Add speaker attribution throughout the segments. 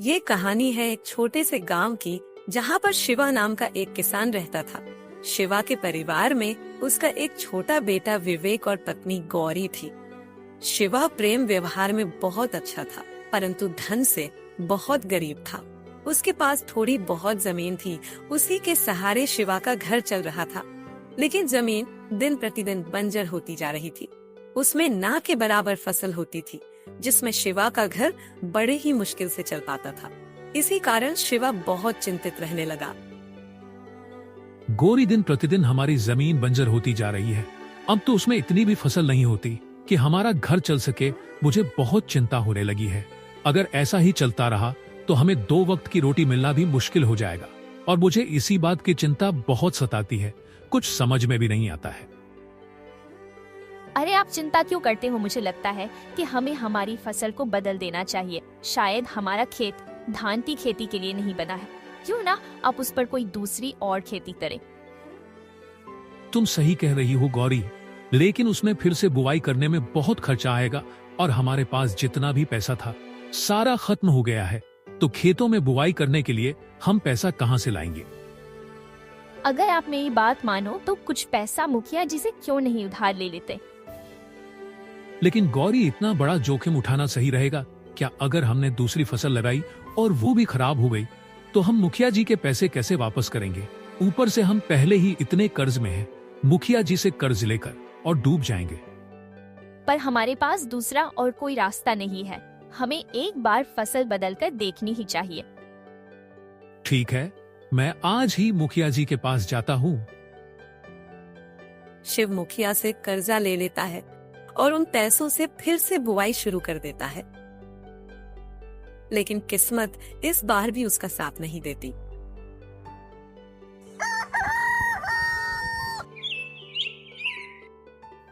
Speaker 1: ये कहानी है एक छोटे से गांव की, जहां पर शिवा नाम का एक किसान रहता था। शिवा के परिवार में उसका एक छोटा बेटा विवेक और पत्नी गौरी थी। शिवा प्रेम व्यवहार में बहुत अच्छा था, परंतु धन से बहुत गरीब था। उसके पास थोड़ी बहुत जमीन थी, उसी के सहारे शिवा का घर चल रहा था। लेकिन जमीन दिन प्रतिदिन बंजर होती जा रही थी। उसमें ना के बराबर फसल होती थी, जिसमें शिवा का घर बड़े ही मुश्किल से चल पाता था। इसी कारण शिवा बहुत चिंतित रहने लगा।
Speaker 2: गौरी, दिन प्रतिदिन हमारी जमीन बंजर होती जा रही है। अब तो उसमें इतनी भी फसल नहीं होती कि हमारा घर चल सके। मुझे बहुत चिंता होने लगी है। अगर ऐसा ही चलता रहा तो हमें 2 वक्त की रोटी मिलना भी मुश्किल हो जाएगा। और मुझे इसी बात की चिंता बहुत सताती है। कुछ समझ में भी नहीं आता है।
Speaker 3: अरे आप चिंता क्यों करते हो? मुझे लगता है कि हमें हमारी फसल को बदल देना चाहिए। शायद हमारा खेत धान की खेती के लिए नहीं बना है। क्यों ना आप उस पर कोई दूसरी और खेती करें।
Speaker 2: तुम सही कह रही हो गौरी, लेकिन उसमें फिर से बुआई करने में बहुत खर्चा आएगा और हमारे पास जितना भी पैसा था सारा खत्म हो गया है। तो खेतों में बुआई करने के लिए हम पैसा कहां से लाएंगे?
Speaker 3: अगर आप मेरी बात मानो तो कुछ पैसा मुखिया जी से क्यों नहीं उधार ले लेते?
Speaker 2: लेकिन गौरी, इतना बड़ा जोखिम उठाना सही रहेगा क्या? अगर हमने दूसरी फसल लगाई और वो भी खराब हो गई तो हम मुखिया जी के पैसे कैसे वापस करेंगे? ऊपर से हम पहले ही इतने कर्ज में हैं। मुखिया जी से कर्ज लेकर और डूब जाएंगे।
Speaker 3: पर हमारे पास दूसरा और कोई रास्ता नहीं है। हमें एक बार फसल बदलकर देखनी ही चाहिए।
Speaker 2: ठीक है, मैं आज ही मुखिया जी के पास जाता हूँ।
Speaker 1: शिव मुखिया से कर्जा ले लेता है और उन पैसों से फिर से बुआई शुरू कर देता है। लेकिन किस्मत इस बार भी उसका साथ नहीं देती।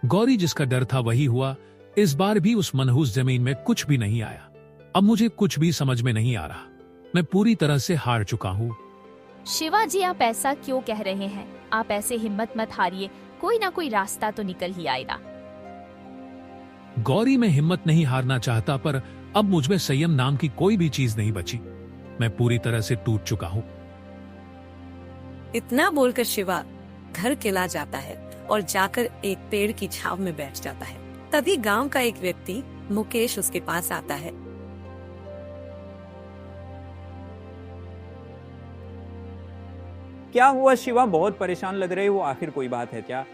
Speaker 2: गौरी, जिसका डर था वही हुआ। इस बार भी उस मनहूस जमीन में कुछ भी नहीं आया। अब मुझे कुछ भी समझ में नहीं आ रहा। मैं पूरी तरह से हार चुका हूँ।
Speaker 3: शिवा जी, आप ऐसा क्यों कह रहे हैं? आप ऐसे हिम्मत मत हारिए। कोई ना कोई रास्ता तो निकल ही आएगा।
Speaker 2: गौरी, मैं हिम्मत नहीं हारना चाहता, पर अब मुझमें संयम नाम की कोई भी चीज नहीं बची। मैं पूरी तरह से टूट चुका हूँ।
Speaker 1: इतना बोलकर शिवा घर किला जाता है और जाकर एक पेड़ की छाव में बैठ जाता है। तभी गांव का एक व्यक्ति मुकेश उसके पास आता है।
Speaker 4: क्या हुआ शिवा? बहुत परेशान लग रहे हो। आखिर कोई बात है क्या?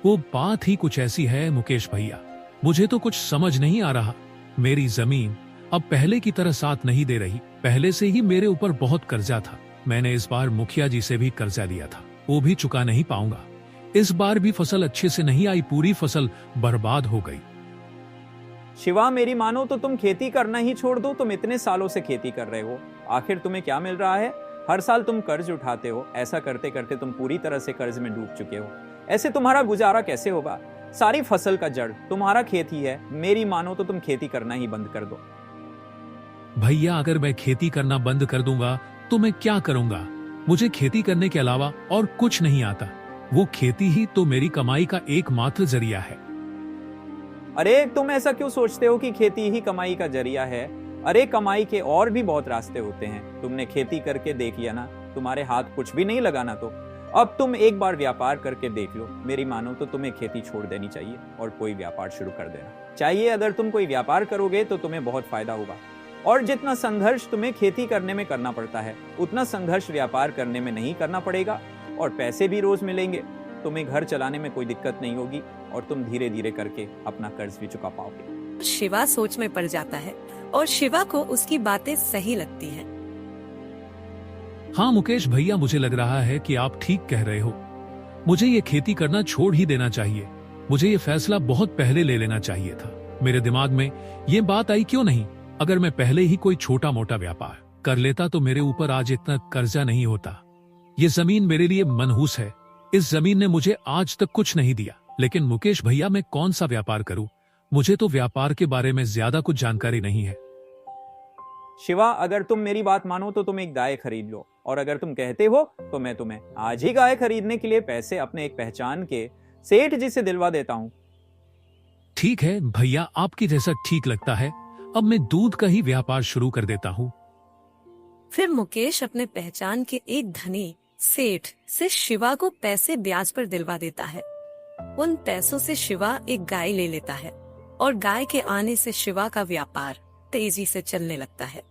Speaker 2: वो बात ही कुछ ऐसी है मुकेश भैया, मुझे तो कुछ समझ नहीं आ रहा। मेरी जमीन अब पहले की तरह साथ नहीं दे रही। पहले से ही मेरे ऊपर बहुत कर्जा था। मैंने इस बार मुखिया जी से भी कर्जा लिया था, वो भी चुका नहीं पाऊंगा। इस बार भी फसल अच्छे से नहीं आई, पूरी फसल बर्बाद हो गई।
Speaker 4: शिवा, मेरी मानो तो तुम खेती करना ही छोड़ दो। तुम इतने सालों से खेती कर रहे हो, आखिर तुम्हें क्या मिल रहा है? हर साल तुम कर्ज उठाते हो। ऐसा करते करते तुम पूरी तरह से कर्ज में डूब चुके हो। ऐसे तुम्हारा गुजारा कैसे होगा? सारी फसल का जड़ तुम्हारा खेत ही है। मेरी मानो तो तुम खेती करना ही बंद कर दो।
Speaker 2: भैया, अगर मैं खेती करना बंद कर दूंगा तो मैं क्या करूंगा? मुझे खेती करने के अलावा और कुछ नहीं आता। वो खेती ही तो मेरी कमाई का एकमात्र जरिया है।
Speaker 4: अरे तुम ऐसा क्यों सोचते हो कि खेती ही कमाई का जरिया है? अरे कमाई के और भी बहुत रास्ते होते हैं। तुमने खेती करके देख लिया ना, तुम्हारे हाथ कुछ भी नहीं लगाना। तो अब तुम एक बार व्यापार करके देख लो। मेरी मानो तो तुम्हें खेती छोड़ देनी चाहिए और कोई व्यापार शुरू कर देना चाहिए। अगर तुम कोई व्यापार करोगे तो तुम्हें बहुत फायदा होगा। और जितना संघर्ष तुम्हें खेती करने में करना पड़ता है, उतना संघर्ष व्यापार करने में नहीं करना पड़ेगा और पैसे भी रोज मिलेंगे। तुम्हें घर चलाने में कोई दिक्कत नहीं होगी और तुम धीरे धीरे करके अपना कर्ज भी चुका पाओगे।
Speaker 1: शिवा सोच में पड़ जाता है और शिवा को उसकी बातें सही लगती हैं।
Speaker 2: हाँ मुकेश भैया, मुझे लग रहा है कि आप ठीक कह रहे हो। मुझे ये खेती करना छोड़ ही देना चाहिए। मुझे ये फैसला बहुत पहले ले लेना चाहिए था। मेरे दिमाग में ये बात आई क्यों नहीं? अगर मैं पहले ही कोई छोटा मोटा व्यापार कर लेता तो मेरे ऊपर आज इतना कर्जा नहीं होता। ये जमीन मेरे लिए मनहूस है। इस जमीन ने मुझे आज तक कुछ नहीं दिया। लेकिन मुकेश भैया, मैं कौन सा व्यापार करूं? मुझे तो व्यापार के बारे में ज्यादा कुछ जानकारी नहीं है।
Speaker 4: शिवा, अगर तुम मेरी बात मानो तो तुम एक गाय खरीद लो। और अगर तुम कहते हो तो मैं तुम्हें आज ही गाय खरीदने के लिए पैसे अपने एक पहचान के सेठ जी से दिलवा देता हूँ।
Speaker 2: ठीक है भैया, आपकी जैसा ठीक लगता है। अब मैं दूध का ही व्यापार शुरू कर देता हूँ।
Speaker 1: फिर मुकेश अपने पहचान के एक धनी सेठ से शिवा को पैसे ब्याज पर दिलवा देता है। उन पैसों से शिवा एक गाय ले लेता है और गाय के आने से शिवा का व्यापार तेजी से चलने लगता है।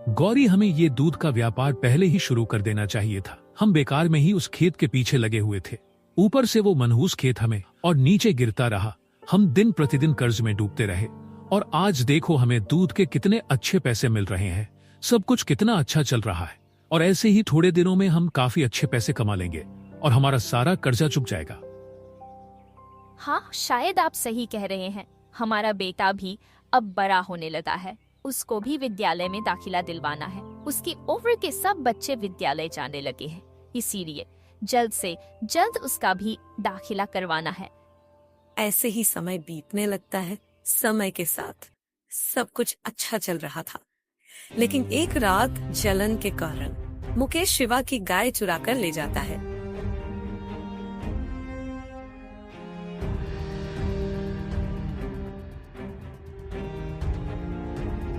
Speaker 2: गौरी, हमें ये दूध का व्यापार पहले ही शुरू कर देना चाहिए था। हम बेकार में ही उस खेत के पीछे लगे हुए थे। ऊपर से वो मनहूस खेत हमें और नीचे गिरता रहा। हम दिन प्रतिदिन कर्ज में डूबते रहे और आज देखो हमें दूध के कितने अच्छे पैसे मिल रहे हैं। सब कुछ कितना अच्छा चल रहा है और ऐसे ही थोड़े दिनों में हम काफी अच्छे पैसे कमा लेंगे और हमारा सारा कर्जा चुक जाएगा।
Speaker 3: हाँ, शायद आप सही कह रहे हैं। हमारा बेटा भी अब बड़ा होने लगा है। उसको भी विद्यालय में दाखिला दिलवाना है। उसकी उम्र के सब बच्चे विद्यालय जाने लगे हैं, इसीलिए जल्द से जल्द उसका भी दाखिला करवाना है।
Speaker 1: ऐसे ही समय बीतने लगता है। समय के साथ सब कुछ अच्छा चल रहा था, लेकिन एक रात जलन के कारण मुकेश शिवा की गाय चुरा कर ले जाता है।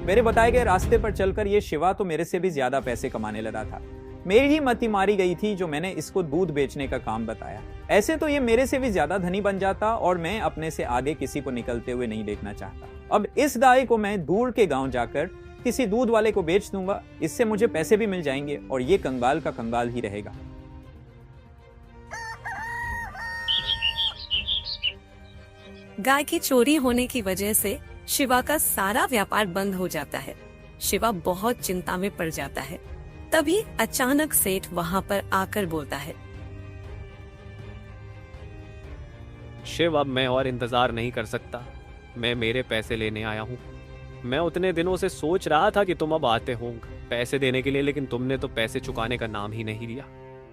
Speaker 4: मेरे बताए गए रास्ते पर चलकर ये शिवा तो मेरे से भी ज्यादा पैसे कमाने लगा था। मेरी ही मति मारी गई थी जो मैंने इसको दूध बेचने का काम बताया। ऐसे तो ये मेरे से भी ज्यादा धनी बन जाता और मैं अपने से आगे किसी को निकलते हुए नहीं देखना चाहता। अब इस गाय को मैं दूर के गांव जाकर किसी दूध वाले को बेच दूंगा। इससे मुझे पैसे भी मिल जाएंगे और ये कंगाल का कंगाल ही रहेगा।
Speaker 1: गाय की चोरी होने की वजह से शिवा का सारा व्यापार बंद हो जाता है। शिवा बहुत चिंता में पड़ जाता है। तभी अचानक सेठ वहाँ पर आकर बोलता है,
Speaker 5: शिव, अब मैं और इंतजार नहीं कर सकता। मैं मेरे पैसे लेने आया हूँ। मैं उतने दिनों से सोच रहा था कि तुम अब आते होंगे पैसे देने के लिए, लेकिन तुमने तो पैसे चुकाने का नाम ही नहीं लिया।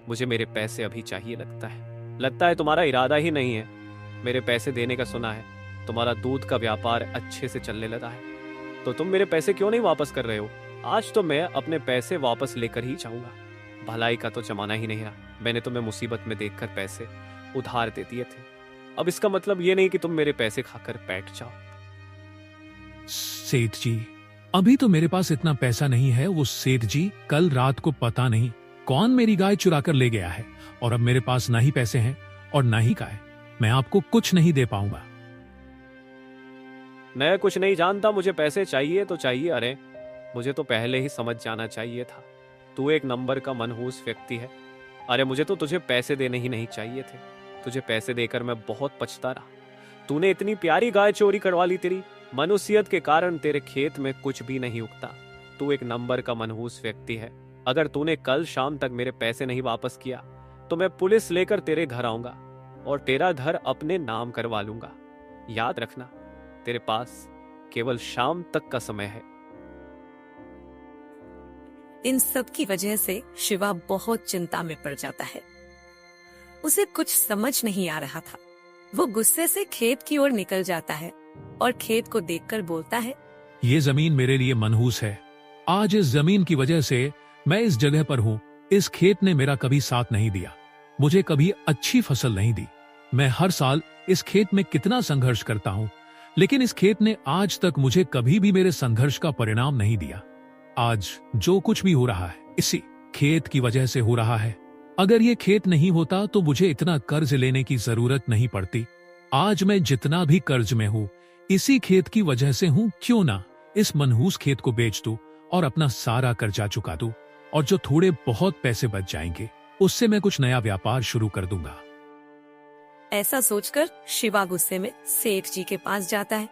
Speaker 5: मुझे मेरे पैसे अभी चाहिए। लगता है तुम्हारा इरादा ही नहीं है मेरे पैसे देने का। सुना है तुम्हारा दूध का व्यापार अच्छे से चलने लगा है, तो तुम मेरे पैसे क्यों नहीं वापस कर रहे हो? आज तो मैं अपने पैसे वापस लेकर ही जाऊंगा। भलाई का तो जमाना ही नहीं रहा। मैंने तुम्हें मुसीबत में देखकर पैसे उधार दे दिए थे। अब इसका मतलब ये नहीं कि तुम मेरे पैसे खाकर बैठ जाओ।
Speaker 2: सेठ जी, अभी तो मेरे पास इतना पैसा नहीं है। वो सेठ जी, कल रात को पता नहीं कौन मेरी गाय चुरा कर ले गया है और अब मेरे पास ना ही पैसे हैं और ना ही गाय। मैं आपको कुछ नहीं दे पाऊंगा।
Speaker 5: मैं कुछ नहीं जानता। मुझे पैसे चाहिए तो चाहिए। अरे मुझे तो पहले ही समझ जाना चाहिए था। तू एक नंबर का मनहूस व्यक्ति है। अरे मुझे तो तुझे पैसे देने ही नहीं चाहिए थे। तुझे पैसे देकर मैं बहुत पछता रहा। तूने इतनी प्यारी गाय चोरी करवा ली। तेरी मनुष्यत के कारण तेरे खेत में कुछ भी नहीं उगता। तू एक नंबर का मनहूस व्यक्ति है। अगर तूने कल शाम तक मेरे पैसे नहीं वापस किया तो मैं पुलिस लेकर तेरे घर आऊंगा और तेरा घर अपने नाम करवा लूंगा। याद रखना, तेरे पास केवल शाम तक का समय है।
Speaker 1: इन सब की वजह से शिवा बहुत चिंता में पड़ जाता है। उसे कुछ समझ नहीं आ रहा था। वो गुस्से से खेत की ओर निकल जाता है और खेत को देखकर बोलता है,
Speaker 2: ये जमीन मेरे लिए मनहूस है। आज इस जमीन की वजह से मैं इस जगह पर हूँ। इस खेत ने मेरा कभी साथ नहीं दिया, मुझे कभी अच्छी फसल नहीं दी। मैं हर साल इस खेत में कितना संघर्ष करता हूँ, लेकिन इस खेत ने आज तक मुझे कभी भी मेरे संघर्ष का परिणाम नहीं दिया। आज जो कुछ भी हो रहा है इसी खेत की वजह से हो रहा है। अगर ये खेत नहीं होता तो मुझे इतना कर्ज लेने की जरूरत नहीं पड़ती। आज मैं जितना भी कर्ज में हूँ इसी खेत की वजह से हूँ। क्यों ना इस मनहूस खेत को बेच दूं और अपना सारा कर्जा चुका दूं, और जो थोड़े बहुत पैसे बच जाएंगे उससे मैं कुछ नया व्यापार शुरू कर दूंगा।
Speaker 1: ऐसा सोचकर शिवा गुस्से में सेठ जी के पास जाता है।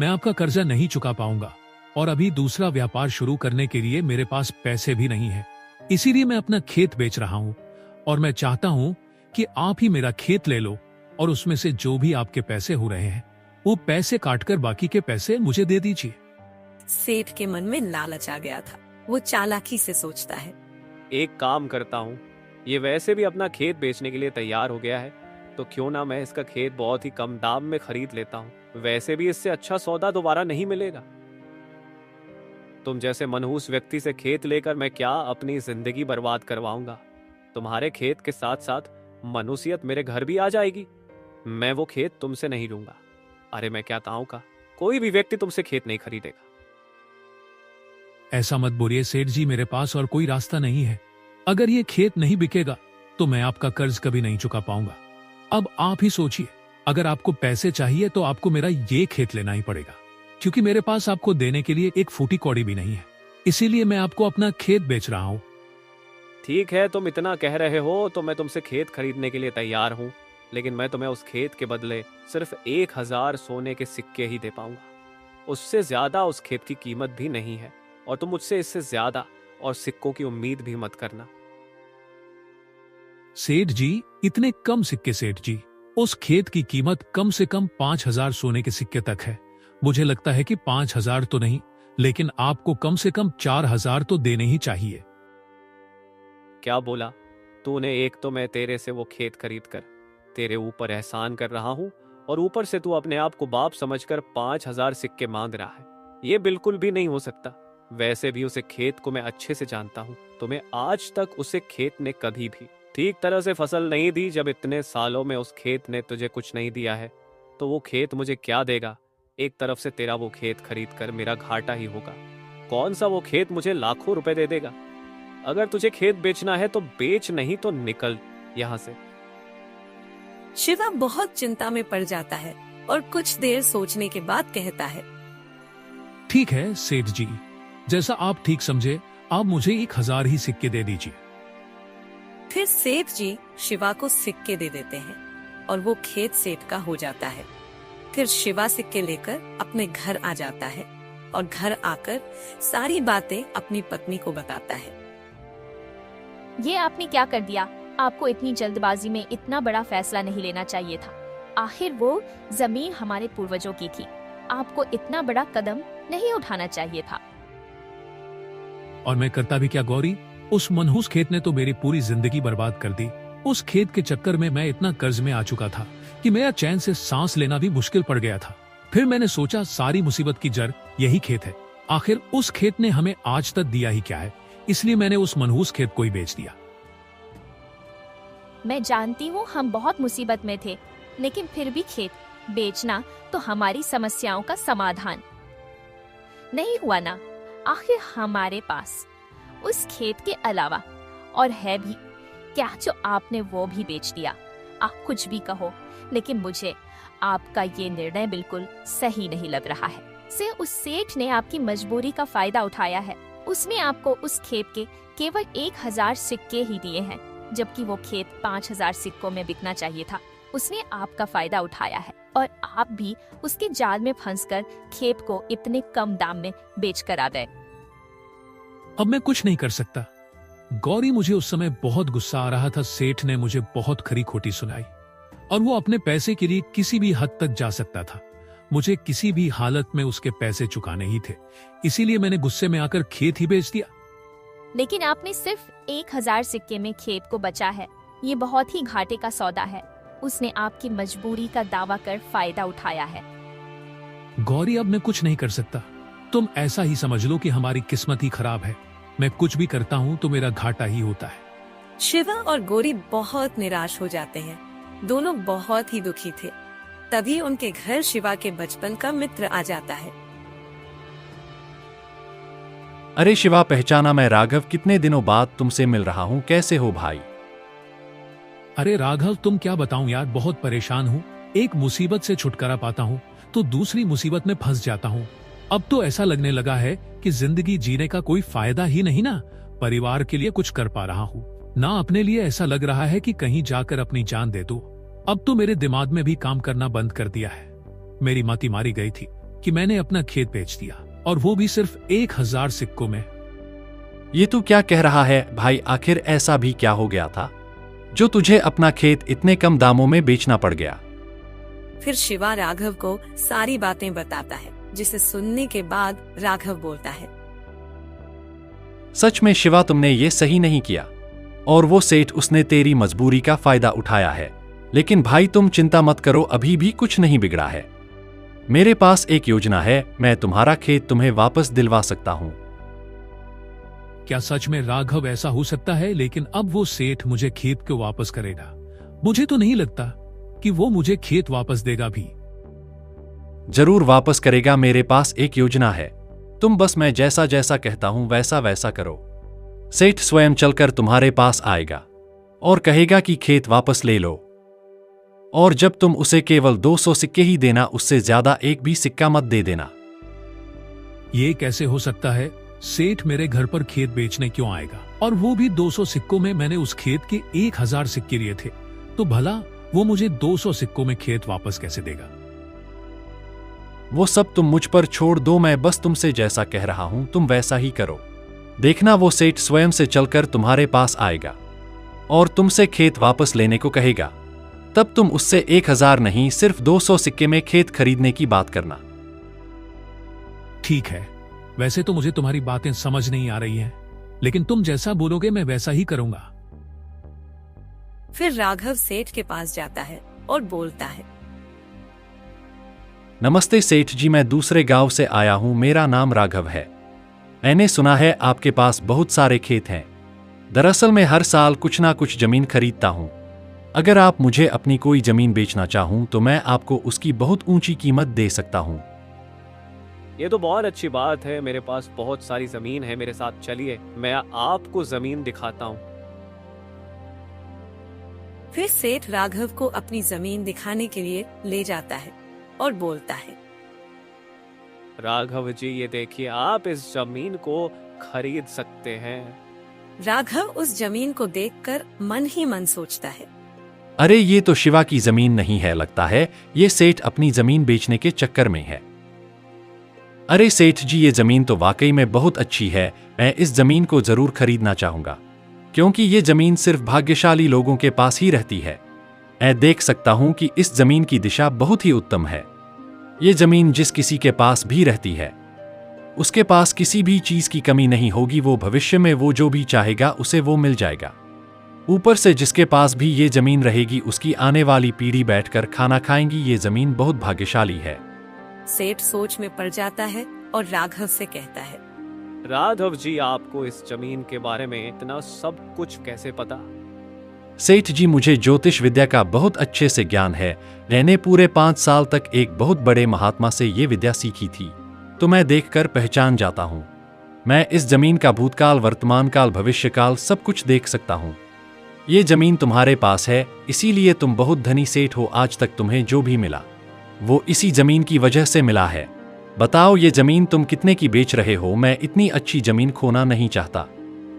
Speaker 2: मैं आपका कर्जा नहीं चुका पाऊंगा और अभी दूसरा व्यापार शुरू करने के लिए मेरे पास पैसे भी नहीं है। इसीलिए मैं अपना खेत बेच रहा हूँ और मैं चाहता हूँ कि आप ही मेरा खेत ले लो और उसमें से जो भी आपके पैसे हो रहे हैं वो पैसे काटकर बाकी के पैसे मुझे दे दीजिए।
Speaker 1: सेठ के मन में लालच आ गया था। वो चालाकी से सोचता है,
Speaker 5: एक काम करता हूँ, ये वैसे भी अपना खेत बेचने के लिए तैयार हो गया है, तो क्यों ना मैं इसका खेत बहुत ही कम दाम में खरीद लेता हूँ। वैसे भी इससे अच्छा सौदा दोबारा नहीं मिलेगा। तुम जैसे मनहूस व्यक्ति से खेत लेकर मैं क्या अपनी जिंदगी बर्बाद करवाऊंगा। तुम्हारे खेत के साथ साथ मनुष्यत मेरे घर भी आ जाएगी। मैं वो खेत तुमसे नहीं लूंगा। अरे मैं क्या ताऊं का, कोई भी व्यक्ति तुमसे खेत नहीं खरीदेगा।
Speaker 2: ऐसा मत बोलिए सेठ जी, मेरे पास और कोई रास्ता नहीं है। अगर ये खेत नहीं बिकेगा तो मैं आपका कर्ज कभी नहीं चुका पाऊंगा। अब आप ही सोचिए, अगर आपको पैसे चाहिए तो आपको मेरा ये खेत लेना ही पड़ेगा, क्योंकि मेरे पास आपको देने के लिए एक फूटी कौड़ी भी नहीं है। इसीलिए मैं आपको अपना खेत बेच रहा हूँ।
Speaker 5: ठीक है, तुम इतना कह रहे हो तो मैं तुमसे खेत खरीदने के लिए तैयार हूँ, लेकिन मैं तुम्हें उस खेत के बदले सिर्फ 1000 सोने के सिक्के ही दे पाऊंगा। उससे ज्यादा उस खेत की कीमत भी नहीं है, और तुम मुझसे इससे ज्यादा और सिक्कों की उम्मीद भी मत करना।
Speaker 2: सेठ जी, इतने कम सिक्के सेठ जी? उस खेत की कीमत कम से कम 5000 सोने के सिक्के तक है। मुझे लगता है कि 5000 तो नहीं, लेकिन आपको कम से कम 4000 तो देने ही चाहिए।
Speaker 5: क्या बोला तूने? एक तो मैं तेरे से वो खेत खरीद कर तेरे ऊपर एहसान कर रहा हूँ, और ऊपर से तू अपने आप को बाप समझकर 5000 सिक्के मांग रहा है। ये बिल्कुल भी नहीं हो सकता। वैसे भी उसे खेत को मैं अच्छे से जानता हूँ। तुम्हें आज तक उसे खेत ने कभी भी ठीक तरह से फसल नहीं दी। जब इतने सालों में उस खेत ने तुझे कुछ नहीं दिया है तो वो खेत मुझे क्या देगा? एक तरफ से तेरा वो खेत खरीद कर मेरा घाटा ही होगा। कौन सा वो खेत मुझे लाखों रुपए दे देगा? अगर तुझे खेत बेचना है तो बेच, नहीं तो निकल यहाँ से।
Speaker 1: शिवा बहुत चिंता में पड़ जाता है और कुछ देर सोचने के बाद कहता है,
Speaker 2: ठीक है सेठ जी, जैसा आप ठीक समझे, आप मुझे 1000 ही सिक्के दे दीजिए।
Speaker 1: फिर सेठ जी शिवा को सिक्के दे देते हैं और वो खेत सेठ का हो जाता है। फिर शिवा सिक्के लेकर अपने घर आ जाता है और घर आकर सारी बातें अपनी पत्नी को बताता है।
Speaker 3: ये आपने क्या कर दिया? आपको इतनी जल्दबाजी में इतना बड़ा फैसला नहीं लेना चाहिए था। आखिर वो जमीन हमारे पूर्वजों की थी। आपको इतना बड़ा कदम नहीं उठाना चाहिए था।
Speaker 2: और मैं करता भी क्या गौरी? उस मनहूस खेत ने तो मेरी पूरी जिंदगी बर्बाद कर दी। उस खेत के चक्कर में मैं इतना कर्ज में आ चुका था कि मेरा चैन से सांस लेना भी मुश्किल पड़ गया था। फिर मैंने सोचा सारी मुसीबत की जड़ यही खेत है। आखिर उस खेत ने हमें आज तक दिया ही क्या है, इसलिए मैंने उस मनहूस खेत को ही बेच दिया।
Speaker 3: मैं जानती हूँ हम बहुत मुसीबत में थे, लेकिन फिर भी खेत बेचना तो हमारी समस्याओं का समाधान नहीं हुआ ना। आखिर हमारे पास उस खेत के अलावा और है भी क्या जो आपने वो भी बेच दिया। आप कुछ भी कहो, लेकिन मुझे आपका ये निर्णय बिल्कुल सही नहीं लग रहा है। से उस सेठ ने आपकी मजबूरी का फायदा उठाया है। उसने आपको उस खेत के केवल 1000 सिक्के ही दिए हैं, जबकि वो खेत 5000 सिक्कों में बिकना चाहिए था। उसने आपका फायदा उठाया है और आप भी उसके जाल में फंसकर खेत को इतने कम दाम में बेच कर आ गए।
Speaker 2: अब मैं कुछ नहीं कर सकता गौरी। मुझे उस समय बहुत गुस्सा आ रहा था। सेठ ने मुझे बहुत खरी खोटी सुनाई और वो अपने पैसे के लिए किसी भी हद तक जा सकता था। मुझे किसी भी हालत में उसके पैसे चुकाने ही थे, इसीलिए मैंने गुस्से में आकर खेत ही बेच दिया।
Speaker 3: लेकिन आपने सिर्फ 1000 सिक्के में खेत को बचा है। ये बहुत ही घाटे का सौदा है। उसने आपकी मजबूरी का दावा कर फायदा उठाया है।
Speaker 2: गौरी, अब मैं कुछ नहीं कर सकता। तुम ऐसा ही समझ लो कि हमारी किस्मत ही खराब है। मैं कुछ भी करता हूँ तो मेरा घाटा ही होता है।
Speaker 1: शिवा और गौरी बहुत निराश हो जाते हैं। दोनों बहुत ही दुखी थे। तभी उनके घर शिवा के बचपन का मित्र आ जाता है।
Speaker 6: अरे शिवा, पहचाना? मैं राघव। कितने दिनों बाद तुमसे मिल रहा हूँ। कैसे हो भाई?
Speaker 2: अरे राघव, तुम क्या बताऊं यार, बहुत परेशान हूँ। एक मुसीबत से छुटकारा पाता हूँ तो दूसरी मुसीबत में फंस जाता हूँ। अब तो ऐसा लगने लगा है कि जिंदगी जीने का कोई फायदा ही नहीं ना। परिवार के लिए कुछ कर पा रहा हूँ ना अपने लिए। ऐसा लग रहा है कि कहीं जाकर अपनी जान दे दूं। अब तो मेरे दिमाग में भी काम करना बंद कर दिया है। मेरी मति मारी गई थी कि मैंने अपना खेत बेच दिया, और वो भी सिर्फ 1000 सिक्कों में।
Speaker 6: ये तू क्या कह रहा है भाई? आखिर ऐसा भी क्या हो गया था जो तुझे अपना खेत इतने कम दामों में बेचना पड़ गया?
Speaker 1: फिर शिवा राघव को सारी बातें बताता है, जिसे सुनने के बाद राघव बोलता है,
Speaker 6: सच में शिवा, तुमने ये सही नहीं किया। और वो सेठ, उसने तेरी मजबूरी का फायदा उठाया है। लेकिन भाई तुम चिंता मत करो, अभी भी कुछ नहीं बिगड़ा है। मेरे पास एक योजना है। मैं तुम्हारा खेत तुम्हें वापस दिलवा सकता हूँ।
Speaker 2: क्या सच में राघव ऐसा हो सकता है? लेकिन अब वो सेठ मुझे खेत को वापस करेगा? मुझे तो नहीं लगता। कि वो मुझे खेत वापस देगा भी।
Speaker 6: जरूर वापस करेगा। मेरे पास एक योजना है, तुम बस मैं जैसा जैसा कहता हूं वैसा वैसा करो। सेठ स्वयं चलकर तुम्हारे पास आएगा और कहेगा कि खेत वापस ले लो, और जब तुम उसे केवल 200 सिक्के ही देना, उससे ज्यादा एक भी सिक्का मत दे देना।
Speaker 2: ये कैसे हो सकता है? सेठ मेरे घर पर खेत बेचने क्यों आएगा? और वो भी 200 सिक्कों में? मैंने उस खेत के 1000 सिक्के लिए थे, तो भला वो मुझे 200 सिक्कों में खेत वापस कैसे देगा?
Speaker 6: वो सब तुम मुझ पर छोड़ दो, मैं बस तुमसे जैसा कह रहा हूं तुम वैसा ही करो। देखना, वो सेठ स्वयं से चलकर तुम्हारे पास आएगा और तुमसे खेत वापस लेने को कहेगा। तब तुम उससे 1000 नहीं, सिर्फ 200 सिक्के में खेत खरीदने की बात करना।
Speaker 2: ठीक है, वैसे तो मुझे तुम्हारी बातें समझ नहीं आ रही हैं, लेकिन तुम जैसा बोलोगे मैं वैसा ही करूंगा।
Speaker 1: फिर राघव सेठ के पास जाता है और बोलता है,
Speaker 6: नमस्ते सेठ जी, मैं दूसरे गांव से आया हूं, मेरा नाम राघव है। मैंने सुना है आपके पास बहुत सारे खेत हैं। दरअसल मैं हर साल कुछ ना कुछ जमीन खरीदता हूं। अगर आप मुझे अपनी कोई जमीन बेचना चाहूं तो मैं आपको उसकी बहुत ऊंची कीमत दे सकता हूं।
Speaker 5: ये तो बहुत अच्छी बात है, मेरे पास बहुत सारी जमीन है, मेरे साथ चलिए, मैं आपको जमीन दिखाता हूँ।
Speaker 1: फिर सेठ राघव को अपनी जमीन दिखाने के लिए ले जाता है और बोलता है,
Speaker 5: राघव जी ये देखिए, आप इस जमीन को खरीद सकते हैं।
Speaker 1: राघव उस जमीन को देखकर मन ही मन सोचता है,
Speaker 6: अरे ये तो शिवा की जमीन नहीं है, लगता है ये सेठ अपनी जमीन बेचने के चक्कर में है। अरे सेठ जी, ये जमीन तो वाकई में बहुत अच्छी है, मैं इस जमीन को जरूर खरीदना चाहूंगा, क्योंकि ये जमीन सिर्फ भाग्यशाली लोगों के पास ही रहती है। मैं देख सकता हूं कि इस जमीन की दिशा बहुत ही उत्तम है। ये जमीन जिस किसी के पास भी रहती है, उसके पास किसी भी चीज की कमी नहीं होगी। वो भविष्य में वो जो भी चाहेगा उसे वो मिल जाएगा। ऊपर से जिसके पास भी ये जमीन रहेगी, उसकी आने वाली पीढ़ी बैठकर खाना खाएंगी। ये जमीन बहुत भाग्यशाली है।
Speaker 1: सेठ सोच में पड़ जाता है और राघव से कहता है,
Speaker 5: राघव जी, आपको इस जमीन के बारे में इतना सब कुछ कैसे पता?
Speaker 6: सेठ जी, मुझे ज्योतिष विद्या का बहुत अच्छे से ज्ञान है। मैंने पूरे 5 साल तक एक बहुत बड़े महात्मा से ये विद्या सीखी थी, तो मैं देखकर पहचान जाता हूँ। मैं इस जमीन का भूतकाल, वर्तमान काल, भविष्यकाल सब कुछ देख सकता हूँ। ये जमीन तुम्हारे पास है, इसीलिए तुम बहुत धनी सेठ हो। आज तक तुम्हें जो भी मिला वो इसी जमीन की वजह से मिला है। बताओ, ये जमीन तुम कितने की बेच रहे हो? मैं इतनी अच्छी जमीन खोना नहीं चाहता।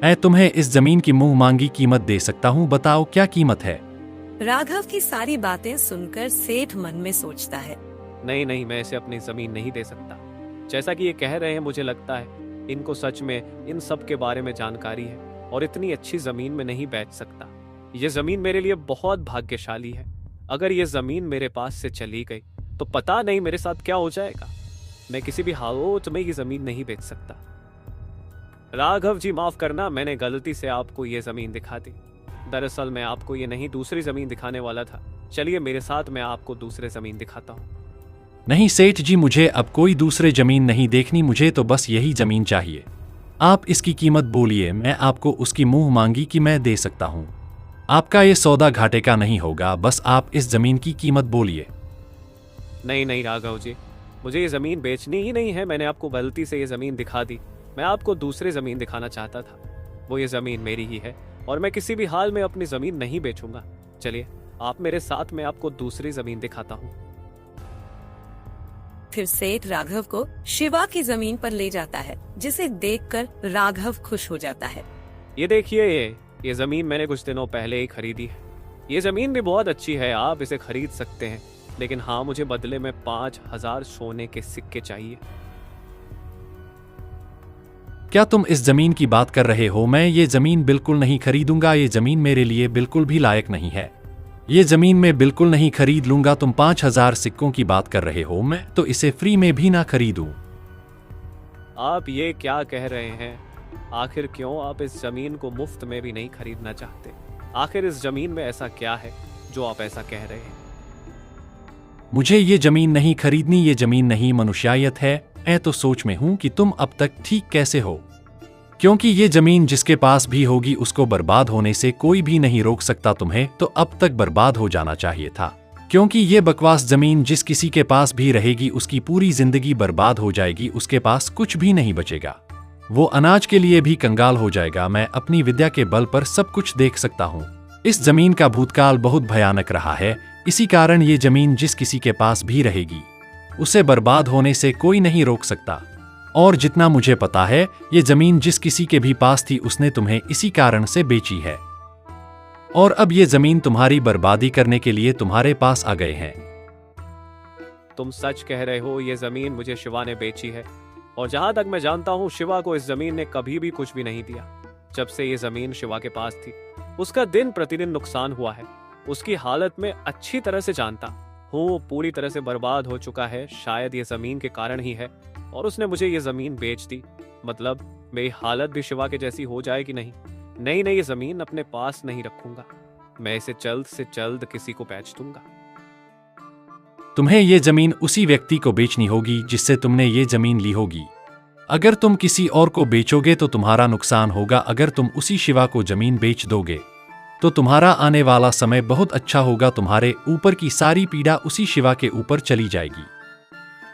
Speaker 6: मैं तुम्हें इस जमीन की मुंह मांगी कीमत दे सकता हूँ, बताओ क्या कीमत है?
Speaker 1: राघव की सारी बातें सुनकर सेठ मन में सोचता है,
Speaker 5: नहीं नहीं, मैं इसे अपनी जमीन नहीं दे सकता। जैसा कि ये कह रहे हैं, मुझे लगता है इनको सच में इन सब के बारे में जानकारी है, और इतनी अच्छी जमीन में नहीं बेच सकता। ये जमीन मेरे लिए बहुत भाग्यशाली है। अगर ये जमीन मेरे पास से चली गई तो पता नहीं मेरे साथ क्या हो जाएगा। मैं किसी भी हालत में ये जमीन नहीं बेच सकता। राघव जी, माफ करना, मैंने गलती से आपको ये जमीन दिखा दी। दरअसल मैं आपको ये नहीं, दूसरी जमीन दिखाने वाला था। चलिए मेरे साथ, मैं आपको दूसरे जमीन दिखाता हूँ।
Speaker 6: नहीं सेठ जी, मुझे अब कोई दूसरे जमीन नहीं देखनी, मुझे तो बस यही जमीन चाहिए। आप इसकी कीमत बोलिए, मैं आपको उसकी मुंह मांगी कि मैं दे सकता हूँ। आपका ये सौदा घाटे का नहीं होगा, बस आप इस जमीन की कीमत बोलिए।
Speaker 5: नहीं नहीं राघव जी, मुझे ये जमीन बेचनी ही नहीं है। मैंने आपको गलती से ये जमीन दिखा दी। मैं आपको दूसरी जमीन दिखाना चाहता था। वो ये जमीन मेरी ही है और मैं किसी भी हाल में अपनी जमीन नहीं बेचूंगा। चलिए आप मेरे साथ, मैं आपको दूसरी जमीन दिखाता हूँ।
Speaker 1: फिर सेठ राघव को शिवा की जमीन पर ले जाता है, जिसे देखकर राघव खुश हो जाता है।
Speaker 5: ये देखिए, ये जमीन मैंने कुछ दिनों पहले ही खरीदी है। ये जमीन भी बहुत अच्छी है, आप इसे खरीद सकते हैं, लेकिन हाँ, मुझे बदले में 5000 सोने के सिक्के चाहिए।
Speaker 6: क्या तुम इस जमीन की बात कर रहे हो? मैं ये जमीन बिल्कुल नहीं खरीदूंगा। ये जमीन मेरे लिए बिल्कुल भी लायक नहीं है। ये जमीन मैं बिल्कुल नहीं खरीद लूंगा। तुम 5000 सिक्कों की बात कर रहे हो, मैं तो इसे फ्री में भी ना खरीदूं।
Speaker 5: आप ये क्या कह रहे हैं? आखिर क्यों आप इस जमीन को मुफ्त में भी नहीं खरीदना चाहते? आखिर इस जमीन में ऐसा क्या है जो आप ऐसा कह रहे हैं?
Speaker 6: मुझे ये जमीन नहीं खरीदनी। ये जमीन नहीं मनुष्यायत है। मैं तो सोच में हूं कि तुम अब तक ठीक कैसे हो, क्योंकि ये जमीन जिसके पास भी होगी उसको बर्बाद होने से कोई भी नहीं रोक सकता। तुम्हें तो अब तक बर्बाद हो जाना चाहिए था, क्योंकि ये बकवास जमीन जिस किसी के पास भी रहेगी उसकी पूरी जिंदगी बर्बाद हो जाएगी, उसके पास कुछ भी नहीं बचेगा। वो अनाज के लिए भी कंगाल हो जाएगा। मैं अपनी विद्या के बल पर सब कुछ देख सकता हूँ। इस जमीन का भूतकाल बहुत भयानक रहा है, इसी कारण ये जमीन जिस किसी के पास भी रहेगी उसे बर्बाद होने से कोई नहीं रोक सकता। और जितना मुझे पता है, ये जमीन जिस किसी के भी पास थी उसने तुम्हें इसी कारण से बेची है, और अब ये जमीन तुम्हारी बर्बादी करने के लिए तुम्हारे पास आ गए हैं।
Speaker 5: तुम सच कह रहे हो, ये जमीन मुझे शिवा ने बेची है। और जहां तक मैं जानता हूँ, शिवा को इस जमीन ने कभी भी कुछ भी नहीं दिया। जब से ये जमीन शिवा के पास थी, उसका दिन प्रतिदिन नुकसान हुआ है। उसकी हालत में अच्छी तरह से जानता हूँ, पूरी तरह से बर्बाद हो चुका है। शायद ये जमीन के कारण ही है, और उसने मुझे ये जमीन बेच दी। मतलब मेरी हालत भी शिवा के जैसी हो जाए कि नहीं? नहीं, ये जमीन अपने पास नहीं रखूंगा। मैं इसे जल्द से जल्द किसी को बेच दूंगा।
Speaker 6: तुम्हें ये जमीन उसी व्यक्ति को बेचनी होगी जिससे तुमने ये जमीन ली होगी। अगर तुम किसी और को बेचोगे तो तुम्हारा नुकसान होगा। अगर तुम उसी शिवा को जमीन बेच दोगे तो तुम्हारा आने वाला समय बहुत अच्छा होगा। तुम्हारे ऊपर की सारी पीड़ा उसी शिवा के ऊपर चली जाएगी।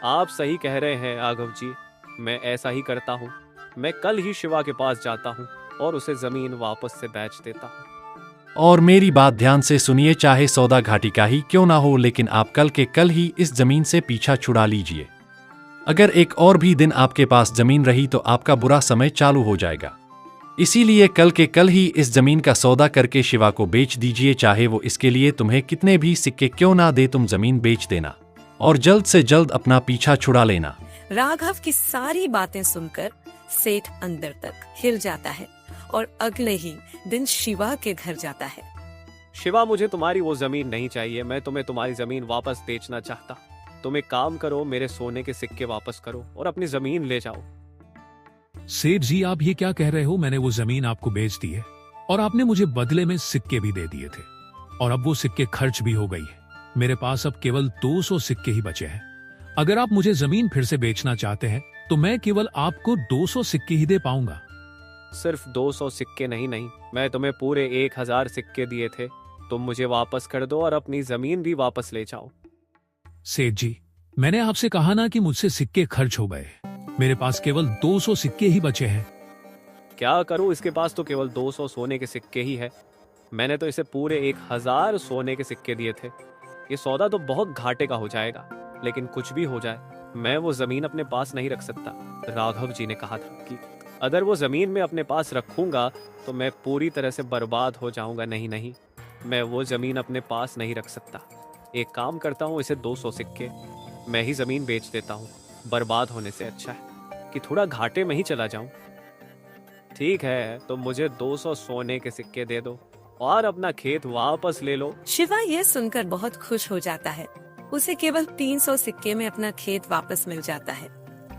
Speaker 5: आप सही कह रहे हैं राघव जी, मैं ऐसा ही करता हूँ। मैं कल ही शिवा के पास जाता हूँ और उसे जमीन वापस से बेच देता हूँ।
Speaker 6: और मेरी बात ध्यान से सुनिए, चाहे सौदा घाटी का ही क्यों ना हो, लेकिन आप कल के कल ही इस जमीन से पीछा छुड़ा लीजिए। अगर एक और भी दिन आपके पास जमीन रही तो आपका बुरा समय चालू हो जाएगा। इसीलिए कल के कल ही इस जमीन का सौदा करके शिवा को बेच दीजिए। चाहे वो इसके लिए तुम्हें कितने भी सिक्के क्यों ना दे, तुम जमीन बेच देना और जल्द से जल्द अपना पीछा छुड़ा लेना।
Speaker 1: राघव की सारी बातें सुनकर सेठ अंदर तक हिल जाता है और अगले ही दिन शिवा के घर जाता है।
Speaker 5: शिवा, मुझे तुम्हारी वो जमीन नहीं चाहिए। मैं तुम्हें तुम्हारी जमीन वापस बेचना चाहता। तुम एक काम करो, मेरे सोने के सिक्के वापस करो और अपनी जमीन ले जाओ।
Speaker 2: सेठ जी, आप ये क्या कह रहे हो? मैंने वो जमीन आपको बेच दी है और आपने मुझे बदले में सिक्के भी दे दिए थे, और अब वो सिक्के खर्च भी हो गई है। मेरे पास अब केवल 200 सिक्के ही बचे हैं। अगर आप मुझे जमीन फिर से बेचना चाहते हैं तो मैं केवल आपको 200 सिक्के ही दे पाऊंगा।
Speaker 5: सिर्फ 200 सिक्के नहीं, मैं तुम्हें पूरे 1000 सिक्के दिए थे। तुम मुझे वापस कर दो और अपनी जमीन भी वापस ले जाओ।
Speaker 2: सेठ जी, मैंने आपसे कहा ना कि मुझसे सिक्के खर्च हो गए। मेरे पास केवल 200 सिक्के ही बचे हैं।
Speaker 5: क्या करूं, इसके पास तो केवल 200 सोने के सिक्के ही है। मैंने तो इसे पूरे 1000 सोने के सिक्के दिए थे। ये सौदा तो बहुत घाटे का हो जाएगा, लेकिन कुछ भी हो जाए, मैं वो जमीन अपने पास नहीं रख सकता। राघव जी ने कहा था कि अगर वो जमीन में अपने पास रखूंगा तो मैं पूरी तरह से बर्बाद हो जाऊंगा। नहीं, मैं वो जमीन अपने पास नहीं रख सकता। एक काम करता हूँ, इसे 200 सिक्के मैं ही जमीन बेच देता हूँ। बर्बाद होने से अच्छा है कि थोड़ा घाटे में ही चला जाऊं। ठीक है, तो मुझे 200 सोने के सिक्के दे दो और अपना खेत वापस ले लो।
Speaker 1: शिवा यह सुनकर बहुत खुश हो जाता है। उसे केवल 300 सिक्के में अपना खेत वापस मिल जाता है।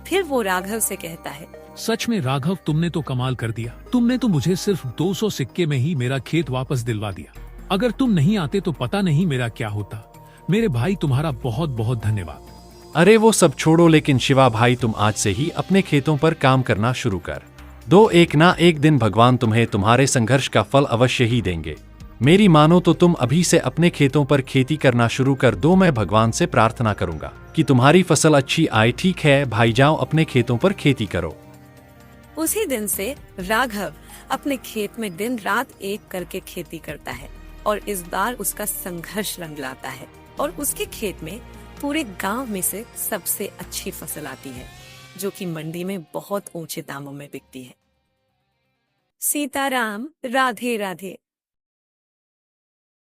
Speaker 1: फिर वो राघव से कहता है,
Speaker 2: सच में राघव, तुमने तो कमाल कर दिया। तुमने तो मुझे सिर्फ 200 सिक्के में ही मेरा खेत वापस दिलवा दिया। अगर तुम नहीं आते तो पता नहीं मेरा क्या होता। मेरे भाई, तुम्हारा बहुत बहुत धन्यवाद।
Speaker 6: अरे वो सब छोड़ो, लेकिन शिवा भाई, तुम आज से ही अपने खेतों पर काम करना शुरू कर दो। एक ना एक दिन भगवान तुम्हें तुम्हारे संघर्ष का फल अवश्य ही देंगे। मेरी मानो तो तुम अभी से अपने खेतों पर खेती करना शुरू कर दो। मैं भगवान से प्रार्थना करूंगा कि तुम्हारी फसल अच्छी आए। ठीक है भाई, जाओ अपने खेतों पर खेती करो।
Speaker 1: उसी दिन से राघव अपने खेत में दिन रात एक करके खेती करता है और इस बार उसका संघर्ष रंग लाता है और उसके खेत में पूरे गांव में से सबसे अच्छी फसल आती है, जो कि मंडी में बहुत ऊंचे दामों में बिकती है। सीताराम, राधे राधे।